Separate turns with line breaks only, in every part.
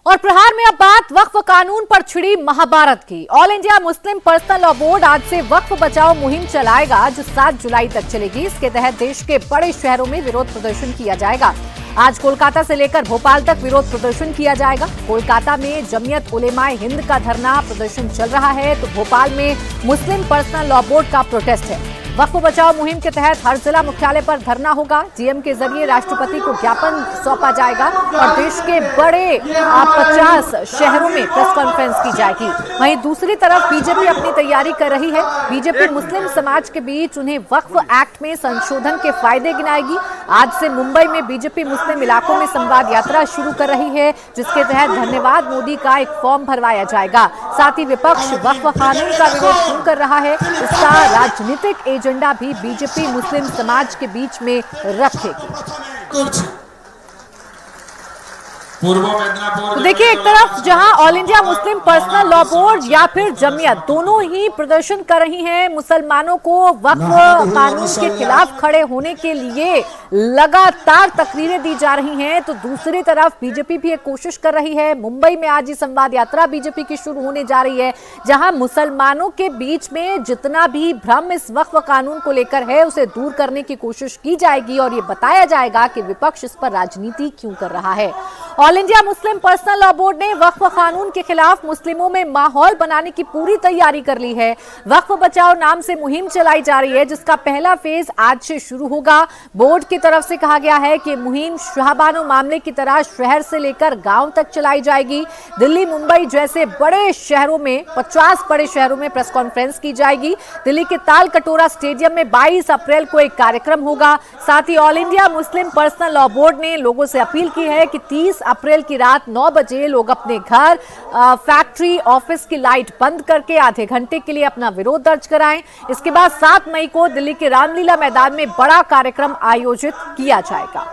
और प्रहार में अब बात वक्फ कानून पर छिड़ी महाभारत की। ऑल इंडिया मुस्लिम पर्सनल लॉ बोर्ड आज से वक्फ बचाओ मुहिम चलाएगा जो 7 जुलाई तक चलेगी। इसके तहत देश के बड़े शहरों में विरोध प्रदर्शन किया जाएगा। आज कोलकाता से लेकर भोपाल तक विरोध प्रदर्शन किया जाएगा। कोलकाता में जमीयत उलेमाए हिंद का धरना प्रदर्शन चल रहा है तो भोपाल में मुस्लिम पर्सनल लॉ बोर्ड का प्रोटेस्ट है। वक्फ बचाओ मुहिम के तहत हर जिला मुख्यालय पर धरना होगा। डीएम के जरिए राष्ट्रपति को ज्ञापन सौंपा जाएगा और देश के बड़े 50 शहरों में प्रेस कॉन्फ्रेंस की जाएगी। वहीं दूसरी तरफ बीजेपी अपनी तैयारी कर रही है। बीजेपी मुस्लिम समाज के बीच उन्हें वक्फ एक्ट में संशोधन के फायदे गिनाएगी। आज से मुंबई में बीजेपी मुस्लिम इलाकों में संवाद यात्रा शुरू कर रही है जिसके तहत धन्यवाद मोदी का एक फॉर्म भरवाया जाएगा। साथ ही विपक्ष वक्फ कानून का विरोध क्यों कर रहा है इसका राजनीतिक एजेंडा भी बीजेपी मुस्लिम समाज के बीच में रखेगी। तो देखिए, एक तरफ जहां ऑल इंडिया मुस्लिम पर्सनल लॉ बोर्ड या फिर जमीयत दोनों ही प्रदर्शन कर रही हैं मुसलमानों को वक्फ कानून के खिलाफ खड़े होने के लिए लगातार तकरीरें दी जा रही हैं, तो दूसरी तरफ बीजेपी भी एक कोशिश कर रही है। मुंबई में आज ही संवाद यात्रा बीजेपी की शुरू होने जा रही है जहां मुसलमानों के बीच में जितना भी भ्रम इस वक्फ कानून को लेकर है उसे दूर करने की कोशिश की जाएगी और ये बताया जाएगा कि विपक्ष इस पर राजनीति क्यों कर रहा है। ऑल इंडिया मुस्लिम पर्सनल लॉ बोर्ड ने वक्फ कानून के खिलाफ मुस्लिमों में माहौल बनाने की पूरी तैयारी कर ली है। वक्फ बचाओ नाम से मुहिम चलाई जा रही है जिसका पहला फेज आज से शुरू होगा। बोर्ड की तरफ से कहा गया है कि मुहिम शाहबानो मामले की तरह शहर से लेकर गांव तक चलाई जाएगी। दिल्ली, मुंबई जैसे बड़े शहरों में 50 बड़े शहरों में प्रेस कॉन्फ्रेंस की जाएगी। दिल्ली के ताल कटोरा स्टेडियम में 22 अप्रैल को एक कार्यक्रम होगा। साथ ही ऑल इंडिया मुस्लिम पर्सनल लॉ बोर्ड ने लोगों से अपील की है कि 30 अप्रैल की रात 9 बजे लोग अपने घर, फैक्ट्री, ऑफिस की लाइट बंद करके आधे घंटे के लिए अपना विरोध दर्ज कराएं। इसके बाद 7 मई को दिल्ली के रामलीला मैदान में बड़ा कार्यक्रम आयोजित किया जाएगा।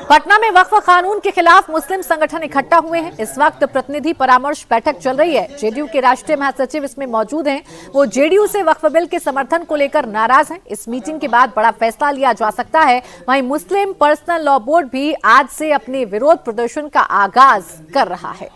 पटना में वक्फ कानून के खिलाफ मुस्लिम संगठन इकट्ठा हुए हैं। इस वक्त प्रतिनिधि परामर्श बैठक चल रही है। जेडीयू के राष्ट्रीय महासचिव इसमें मौजूद हैं। वो जेडीयू से वक्फ बिल के समर्थन को लेकर नाराज हैं। इस मीटिंग के बाद बड़ा फैसला लिया जा सकता है। वहीं मुस्लिम पर्सनल लॉ बोर्ड भी आज से अपने विरोध प्रदर्शन का आगाज कर रहा है।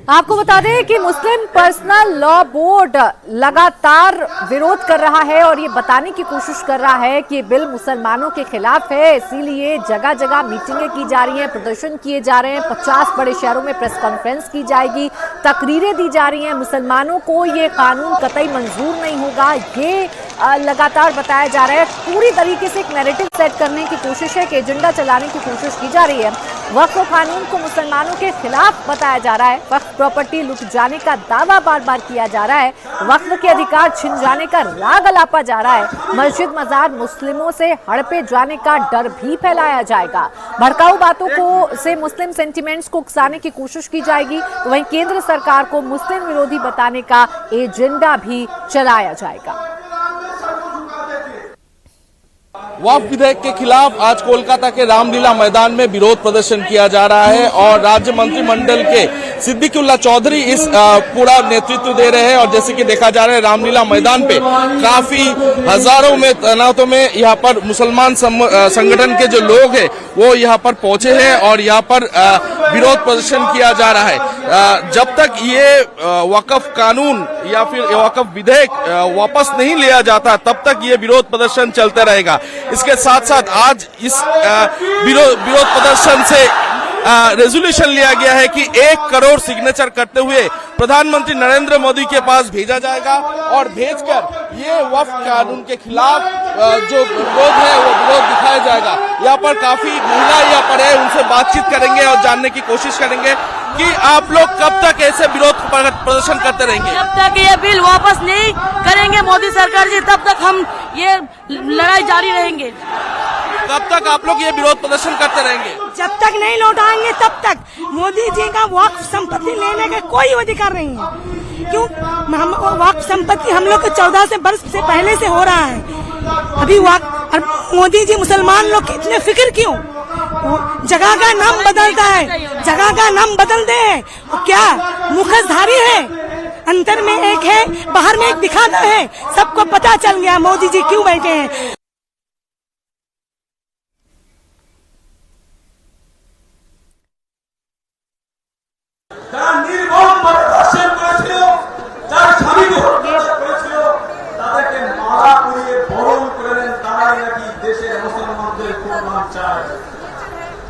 आपको बता दें कि मुस्लिम पर्सनल लॉ बोर्ड लगातार विरोध कर रहा है और ये बताने की कोशिश कर रहा है कि बिल मुसलमानों के खिलाफ है, इसीलिए जगह जगह मीटिंगें की जा रही हैं, प्रदर्शन किए जा रहे हैं। 50 बड़े शहरों में प्रेस कॉन्फ्रेंस की जाएगी, तकरीरें दी जा रही हैं। मुसलमानों को ये कानून कतई मंजूर नहीं होगा, ये लगातार बताया जा रहा है। पूरी तरीके से एक नैरेटिव सेट करने की कोशिश है, एक एजेंडा चलाने की कोशिश की जा रही है। वक्फ कानून को मुसलमानों के खिलाफ बताया जा रहा है। वक्फ प्रॉपर्टी लुट जाने का दावा बार बार किया जा रहा है। वक्फ के अधिकार छिन जाने का राग अलापा जा रहा है। मस्जिद मजार मुस्लिमों से हड़पे जाने का डर भी फैलाया जाएगा। भड़काऊ बातों को से मुस्लिम सेंटिमेंट्स को उकसाने की कोशिश की जाएगी। तो वहीं केंद्र सरकार को मुस्लिम विरोधी बताने का एजेंडा भी चलाया जाएगा।
वक्फ विधेयक के खिलाफ आज कोलकाता के रामलीला मैदान में विरोध प्रदर्शन किया जा रहा है और राज्य मंत्रिमंडल के सिद्दीकुल्ला चौधरी इस पूरा नेतृत्व दे रहे हैं। और जैसे कि देखा जा रहा है रामलीला मैदान पे काफी हजारों में तादाद में यहाँ पर मुसलमान संगठन के जो लोग हैं वो यहाँ पर पहुंचे हैं और यहाँ पर विरोध प्रदर्शन किया जा रहा है। जब तक ये वक्फ कानून या फिर वक्फ विधेयक वापस नहीं लिया जाता तब तक ये विरोध प्रदर्शन चलते रहेगा। इसके साथ साथ आज इस विरोध प्रदर्शन से रेजोल्यूशन लिया गया है कि 1 करोड़ सिग्नेचर करते हुए प्रधानमंत्री नरेंद्र मोदी के पास भेजा जाएगा और भेजकर ये वक्फ कानून के खिलाफ जो विरोध है वो विरोध दिखाया जाएगा। यहाँ पर काफी महिला यहाँ पर है, उनसे बातचीत करेंगे और जानने की कोशिश करेंगे कि आप लोग कब तक ऐसे विरोध प्रदर्शन करते रहेंगे।
जब तक ये बिल वापस नहीं करेंगे मोदी सरकार जी तब तक हम ये लड़ाई जारी रहेंगे।
कब तक आप लोग ये विरोध प्रदर्शन करते रहेंगे?
जब तक नहीं लौटाएंगे तब तक। मोदी जी का वक्फ संपत्ति लेने का कोई अधिकार नहीं है। क्यों? वक्फ संपत्ति हम लोग को 14 वर्ष से पहले से हो रहा है। अभी वक्फ मोदी जी मुसलमान लोग की इतने फिक्र क्यों? जगह का नाम बदलता है, जगह का नाम बदल दे। क्या मुखसधारी है? अंदर में एक है, बाहर में एक दिखाता है। सबको पता चल गया मोदी जी क्यों बैठे हैं।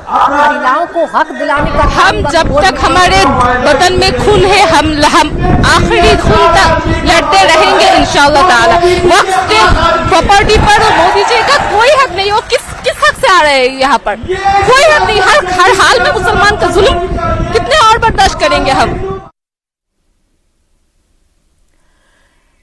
महिलाओं को हक दिलाने का
हम जब तक हमारे बदन में खून है हम आखिरी खून तक लड़ते रहेंगे इंशाअल्लाह ताला। वक्फ के प्रॉपर्टी पर मोदी जी का कोई हक नहीं। वो किस हक से आ रहे हैं यहाँ पर? कोई हक नहीं। हर हाल में मुसलमान का जुल्म कितने और बर्दाश्त करेंगे हम?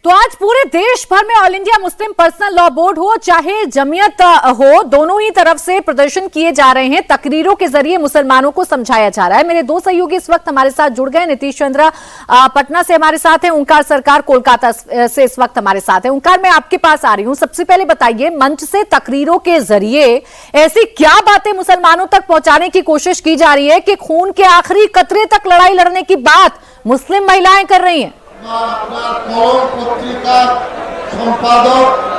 तो आज पूरे देश भर में ऑल इंडिया मुस्लिम पर्सनल लॉ बोर्ड हो चाहे जमीयत हो, दोनों ही तरफ से प्रदर्शन किए जा रहे हैं। तकरीरों के जरिए मुसलमानों को समझाया जा रहा है। मेरे दो सहयोगी इस वक्त हमारे साथ जुड़ गए। नीतीश चंद्र पटना से हमारे साथ हैं, ओंकार सरकार कोलकाता से इस वक्त हमारे साथ है। ओंकार, मैं आपके पास आ रही हूं। सबसे पहले बताइए, मंच से तकरीरों के जरिए ऐसी क्या बातें मुसलमानों तक पहुंचाने की कोशिश की जा रही है कि खून के आखिरी कतरे तक लड़ाई लड़ने की बात मुस्लिम महिलाएं कर रही हैं?
पत्रिका संपादक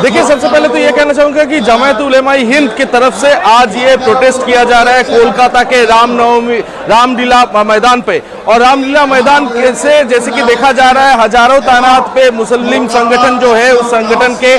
देखिए, सबसे पहले तो ये कहना चाहूंगा कि जमायत उलेमा हिंद की तरफ से आज ये प्रोटेस्ट किया जा रहा है कोलकाता के रामलीला मैदान पे। और रामलीला मैदान से जैसे कि देखा जा रहा है हजारों तादाद पे मुस्लिम संगठन जो है उस संगठन के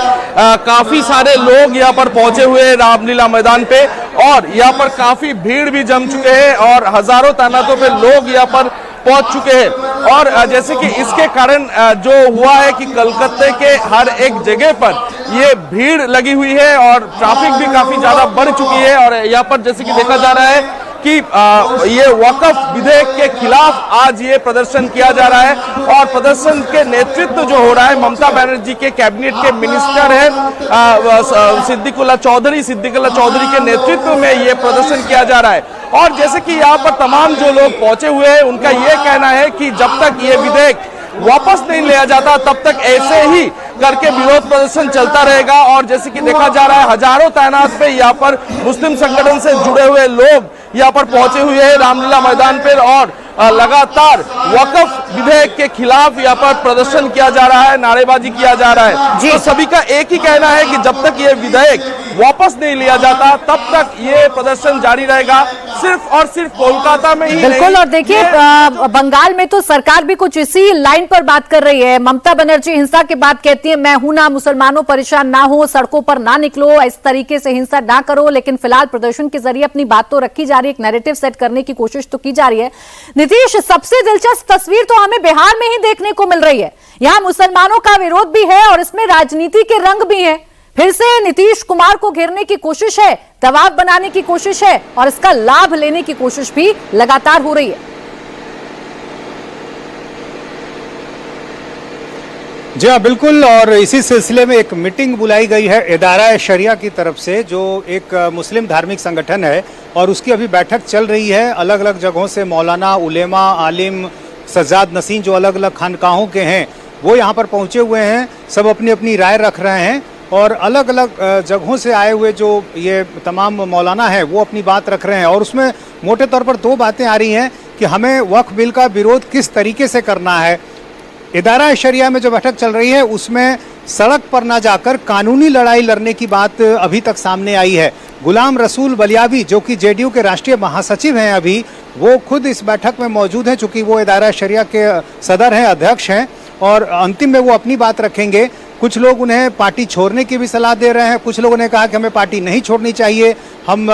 काफी सारे लोग यहाँ पर पहुंचे हुए हैं रामलीला मैदान पे। और यहाँ पर काफी भीड़ भी जम चुके हैं और हजारों तादादों पे लोग यहाँ पर पहुंच चुके हैं। और जैसे कि इसके कारण जो हुआ है कि कलकत्ते के हर एक जगह पर ये भीड़ लगी हुई है और ट्रैफिक भी काफी ज्यादा बढ़ चुकी है। और यहाँ पर जैसे कि देखा जा रहा है कि ये वक्फ विधेयक के खिलाफ आज ये प्रदर्शन किया जा रहा है। और प्रदर्शन के नेतृत्व जो हो रहा है ममता बनर्जी के कैबिनेट के मिनिस्टर है सिद्दीकुल्ला चौधरी के नेतृत्व में ये प्रदर्शन किया जा रहा है। और जैसे कि यहाँ पर तमाम जो लोग पहुंचे हुए हैं उनका ये कहना है कि जब तक ये विधेयक वापस नहीं लिया जाता तब तक ऐसे ही करके विरोध प्रदर्शन चलता रहेगा। और जैसे कि देखा जा रहा है हजारों तादाद पे यहाँ पर मुस्लिम संगठन से जुड़े हुए लोग यहाँ पर पहुंचे हुए हैं रामलीला मैदान पर। और लगातार वक्फ विधेयक के खिलाफ यहाँ पर प्रदर्शन किया जा रहा है, नारेबाजी किया जा रहा है। तो सभी का एक ही कहना है कि जब तक ये विधेयक वापस नहीं लिया जाता तब तक ये प्रदर्शन जारी रहेगा, सिर्फ और सिर्फ कोलकाता में ही।
बिल्कुल। और देखिए, बंगाल में तो सरकार भी कुछ इसी लाइन पर बात कर रही है। ममता बनर्जी हिंसा के बाद कहती है मैं हूं ना, मुसलमानों परेशान ना हो, सड़कों पर ना निकलो, इस तरीके से हिंसा ना करो। लेकिन फिलहाल प्रदर्शन के जरिए अपनी बात तो रखी जा रही है, एक नैरेटिव सेट करने की कोशिश तो की जा रही है। नीतीश, सबसे दिलचस्प तस्वीर तो हमें बिहार में ही देखने को मिल रही है। यहां मुसलमानों का विरोध भी है और इसमें राजनीति के रंग भी हैं। फिर से नीतीश कुमार को घेरने की कोशिश है, दबाव बनाने की कोशिश है और इसका लाभ लेने की कोशिश भी लगातार हो रही है।
जी हाँ, बिल्कुल। और इसी सिलसिले में एक मीटिंग बुलाई गई है इदारा शरिया की तरफ से, जो एक मुस्लिम धार्मिक संगठन है और उसकी अभी बैठक चल रही है। अलग अलग जगहों से मौलाना, उलेमा, आलिम, सज्जाद नसीन जो अलग अलग खानकाहों के हैं वो यहाँ पर पहुँचे हुए हैं। सब अपनी अपनी राय रख रहे हैं और अलग अलग जगहों से आए हुए जो ये तमाम मौलाना हैं वो अपनी बात रख रहे हैं। और उसमें मोटे तौर पर दो बातें आ रही हैं कि हमें वक्फ बिल का विरोध किस तरीके से करना है। इदारा शरिया में जो बैठक चल रही है उसमें सड़क पर ना जाकर कानूनी लड़ाई लड़ने की बात अभी तक सामने आई है। गुलाम रसूल बलियावी जो कि जेडीयू के राष्ट्रीय महासचिव हैं, अभी वो खुद इस बैठक में मौजूद हैं, चूंकि वो इदारा शरिया के सदर हैं, अध्यक्ष हैं। और अंतिम में वो अपनी बात रखेंगे। कुछ लोग उन्हें पार्टी छोड़ने की भी सलाह दे रहे हैं, कुछ लोगों ने कहा कि हमें पार्टी नहीं छोड़नी चाहिए, हम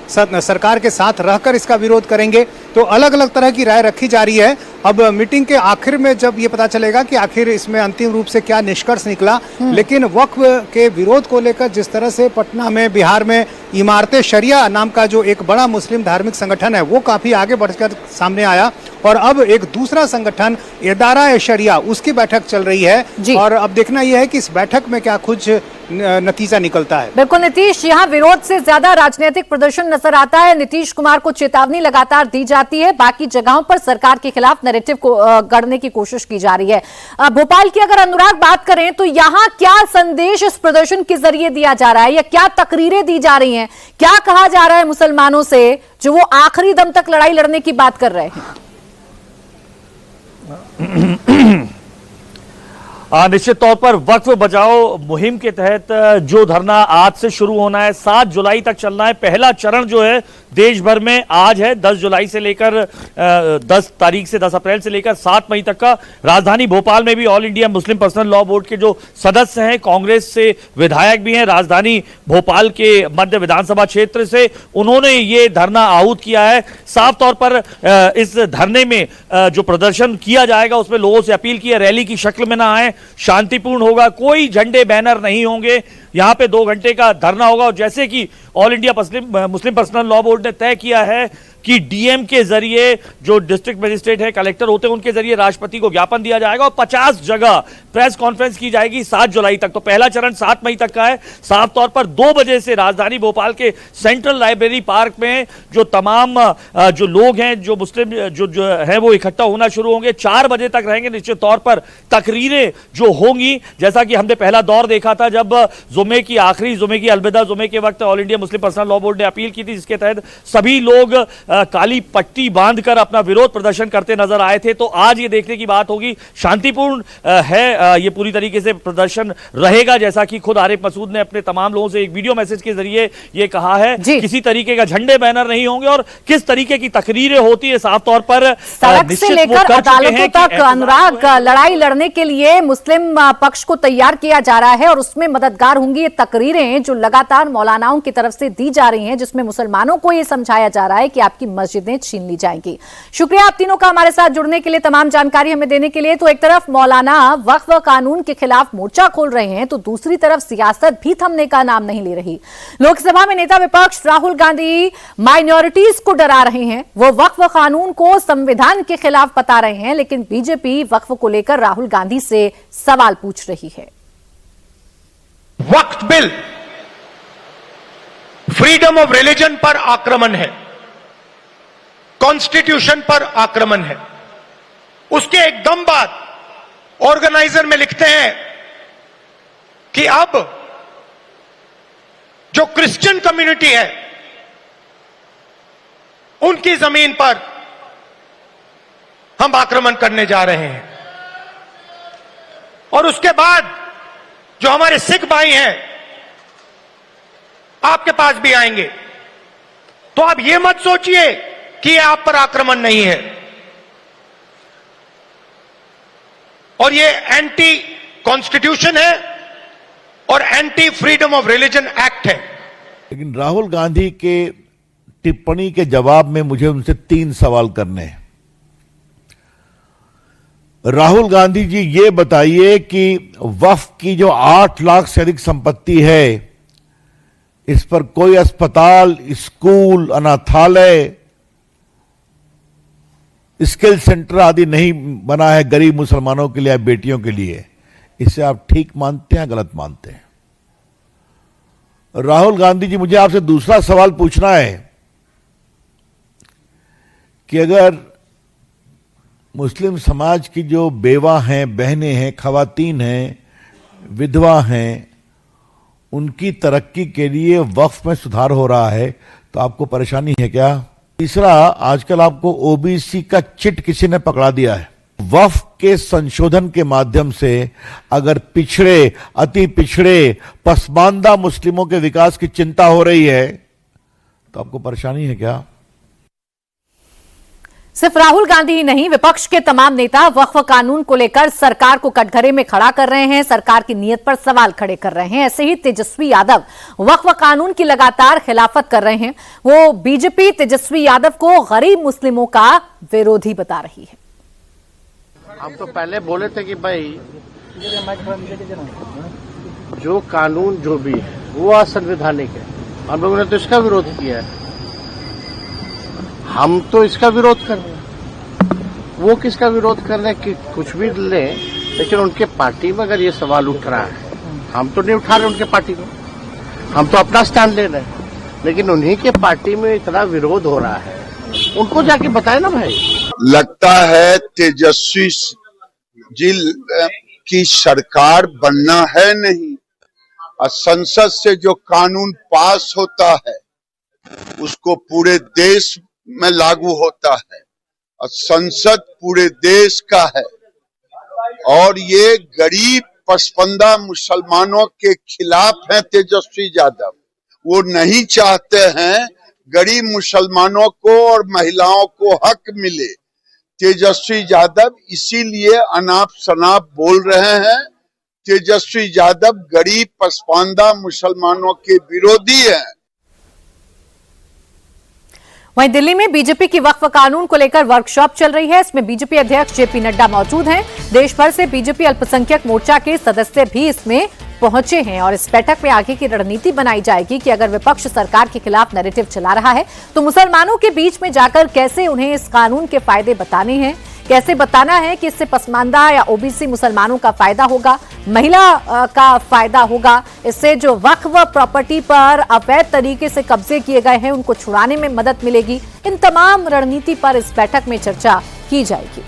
सरकार के साथ रहकर इसका विरोध करेंगे। तो अलग अलग तरह की राय रखी जा रही है। अब मीटिंग के आखिर में जब ये पता चलेगा कि आखिर इसमें अंतिम रूप से क्या निष्कर्ष निकला। लेकिन वक्फ के विरोध को लेकर जिस तरह से पटना में, बिहार में इमारते शरिया नाम का जो एक बड़ा मुस्लिम धार्मिक संगठन है वो काफी आगे बढ़कर सामने आया और अब एक दूसरा संगठन इदारा शरिया उसकी बैठक चल रही है। और अब देखना यह है कि इस बैठक में क्या कुछ नतीजा निकलता है।
बिल्कुल नीतीश, यहाँ विरोध से ज्यादा राजनीतिक प्रदर्शन नजर आता है। नीतीश कुमार को चेतावनी लगातार दी जाती है, बाकी जगहों पर सरकार के खिलाफ नैरेटिव को गढ़ने की कोशिश की जा रही है। भोपाल की अगर अनुराग बात करें तो यहाँ क्या संदेश इस प्रदर्शन के जरिए दिया जा रहा है या क्या तकरीरें दी जा रही हैं, क्या कहा जा रहा है मुसलमानों से जो वो आखिरी दम तक लड़ाई लड़ने की बात कर रहे हैं?
निश्चित तौर पर वक्फ बचाओ मुहिम के तहत जो धरना आज से शुरू होना है, 7 जुलाई तक चलना है। पहला चरण जो है देश भर में आज है, 10 जुलाई से लेकर 10 तारीख से 10 अप्रैल से लेकर 7 मई तक का। राजधानी भोपाल में भी ऑल इंडिया मुस्लिम पर्सनल लॉ बोर्ड के जो सदस्य हैं, कांग्रेस से विधायक भी हैं, राजधानी भोपाल के मध्य विधानसभा क्षेत्र से, उन्होंने ये धरना आहूत किया है। साफ तौर पर इस धरने में जो प्रदर्शन किया जाएगा उसमें लोगों से अपील की है, रैली की शक्ल में ना आए, शांतिपूर्ण होगा, कोई झंडे बैनर नहीं होंगे, यहां पे 2 घंटे का धरना होगा। और जैसे कि ऑल इंडिया मुस्लिम पर्सनल लॉ बोर्ड ने तय किया है कि डीएम के जरिए जो डिस्ट्रिक्ट मजिस्ट्रेट है, कलेक्टर होते हैं, उनके जरिए राष्ट्रपति को ज्ञापन दिया जाएगा और 50 जगह प्रेस कॉन्फ्रेंस की जाएगी 7 जुलाई तक। तो पहला चरण 7 मई तक का है। साफ तौर पर 2 बजे से राजधानी भोपाल के सेंट्रल लाइब्रेरी पार्क में जो तमाम जो लोग हैं, जो मुस्लिम जो है वो इकट्ठा होना शुरू होंगे, 4 बजे तक रहेंगे। निश्चित तौर पर तकरीरें जो होंगी, जैसा कि हमने पहला दौर देखा था जब जुमे की आखिरी जुमे की अलविदा जुमे के वक्त ऑल इंडिया मुस्लिम पर्सनल लॉ बोर्ड ने अपील की थी, जिसके तहत सभी लोग काली पट्टी बांधकर अपना विरोध प्रदर्शन करते नजर आए थे। तो आज ये देखने की बात होगी, शांतिपूर्ण है ये पूरी तरीके से प्रदर्शन रहेगा, जैसा कि खुद आरिफ मसूद ने अपने तमाम लोगों से एक वीडियो मैसेज के जरिए ये कहा है। किसी तरीके का झंडे बैनर नहीं होंगे और किस तरीके की तकरीरें होती है, साफ तौर पर
सड़क से लेकर अदालतों तक अनुराग लड़ाई लड़ने के लिए मुस्लिम पक्ष को तैयार किया जा रहा है और उसमें मददगार होंगी ये तकरीरें जो लगातार मौलानाओं की तरफ से दी जा रही हैं, जिसमें मुसलमानों को ये समझाया जा रहा है कि आपकी मस्जिदें छीन ली जाएंगी। शुक्रिया आप तीनों का हमारे साथ जुड़ने के लिए, तमाम जानकारी हमें देने के लिए। तो एक तरफ मौलाना वक्फ कानून के खिलाफ मोर्चा खोल रहे हैं, तो दूसरी तरफ सियासत भी थमने का नाम नहीं ले रही। लोकसभा में नेता विपक्ष राहुल गांधी माइनॉरिटीज को डरा रहे हैं, वो वक्फ कानून को संविधान के खिलाफ बता रहे हैं, लेकिन बीजेपी वक्फ को लेकर राहुल गांधी से सवाल पूछ रही है।
वक्फ बिल फ्रीडम ऑफ रिलीजन पर आक्रमण है, कॉन्स्टिट्यूशन पर आक्रमण है। उसके एकदम बाद ऑर्गेनाइजर में लिखते हैं कि अब जो क्रिश्चियन कम्युनिटी है उनकी जमीन पर हम आक्रमण करने जा रहे हैं। और उसके बाद जो हमारे सिख भाई हैं आपके पास भी आएंगे। तो आप ये मत सोचिए कि ये आप पर आक्रमण नहीं है, और ये एंटी कॉन्स्टिट्यूशन है और anti freedom of religion act है।
लेकिन राहुल गांधी के टिप्पणी के जवाब में मुझे उनसे 3 सवाल करने हैं। राहुल गांधी जी, ये बताइए कि वक्फ की जो 8 लाख से अधिक संपत्ति है, इस पर कोई अस्पताल, स्कूल, अनाथालय, स्किल सेंटर आदि नहीं बना है गरीब मुसलमानों के लिए, बेटियों के लिए। इसे आप ठीक मानते हैं, गलत मानते हैं? राहुल गांधी जी, मुझे आपसे दूसरा सवाल पूछना है कि अगर मुस्लिम समाज की जो बेवा हैं, बहनें हैं, खवातीन हैं, विधवा हैं, उनकी तरक्की के लिए वक्फ में सुधार हो रहा है, तो आपको परेशानी है क्या? तीसरा, आजकल आपको ओबीसी का चिट किसी ने पकड़ा दिया है। वक्फ के संशोधन के माध्यम से अगर पिछड़े, अति पिछड़े, पसमानदा मुस्लिमों के विकास की चिंता हो रही है, तो आपको परेशानी है क्या?
सिर्फ राहुल गांधी ही नहीं, विपक्ष के तमाम नेता वक्फ कानून को लेकर सरकार को कटघरे में खड़ा कर रहे हैं, सरकार की नीयत पर सवाल खड़े कर रहे हैं। ऐसे ही तेजस्वी यादव वक्फ कानून की लगातार खिलाफत कर रहे हैं। वो बीजेपी तेजस्वी यादव को गरीब मुस्लिमों का विरोधी बता रही है।
हम तो पहले बोले थे कि भाई जो कानून जो भी है वो असंवैधानिक है, हम लोगों ने तो इसका विरोध किया है। हम तो इसका विरोध कर रहे हैं, वो किसका विरोध कर रहे हैं कि कुछ भी ले, लेकिन उनके पार्टी में अगर ये सवाल उठ रहा है, हम तो नहीं उठा रहे उनके पार्टी को, हम तो अपना स्टैंड ले रहे हैं, लेकिन उन्हीं के पार्टी में इतना विरोध हो रहा है, उनको जाके बताए ना भाई।
लगता है तेजस्वी जी की सरकार बनना है नहीं, और संसद से जो कानून पास होता है उसको पूरे देश में लागू होता है, और संसद पूरे देश का है। और ये गरीब पसपंदा मुसलमानों के खिलाफ हैं तेजस्वी यादव। वो नहीं चाहते हैं गरीब मुसलमानों को और महिलाओं को हक मिले। तेजस्वी यादव इसीलिए अनाप शनाप बोल रहे हैं। तेजस्वी यादव गरीब पसमानदा मुसलमानों के विरोधी हैं।
वहीं दिल्ली में बीजेपी की वक्फ कानून को लेकर वर्कशॉप चल रही है। इसमें बीजेपी अध्यक्ष जेपी नड्डा मौजूद हैं। देश भर से बीजेपी अल्पसंख्यक मोर्चा के सदस्य भी इसमें पहुंचे हैं और इस बैठक में आगे की रणनीति बनाई जाएगी कि अगर विपक्ष सरकार के खिलाफ नैरेटिव चला रहा है तो मुसलमानों के बीच में जाकर कैसे उन्हें इस कानून के फायदे बताने हैं, कैसे बताना है कि इससे पसमानदा या ओबीसी मुसलमानों का फायदा होगा, महिला का फायदा होगा, इससे जो वक्फ प्रॉपर्टी पर अवैध तरीके से कब्जे किए गए हैं उनको छुड़ाने में मदद मिलेगी। इन तमाम रणनीति पर इस बैठक में चर्चा की जाएगी।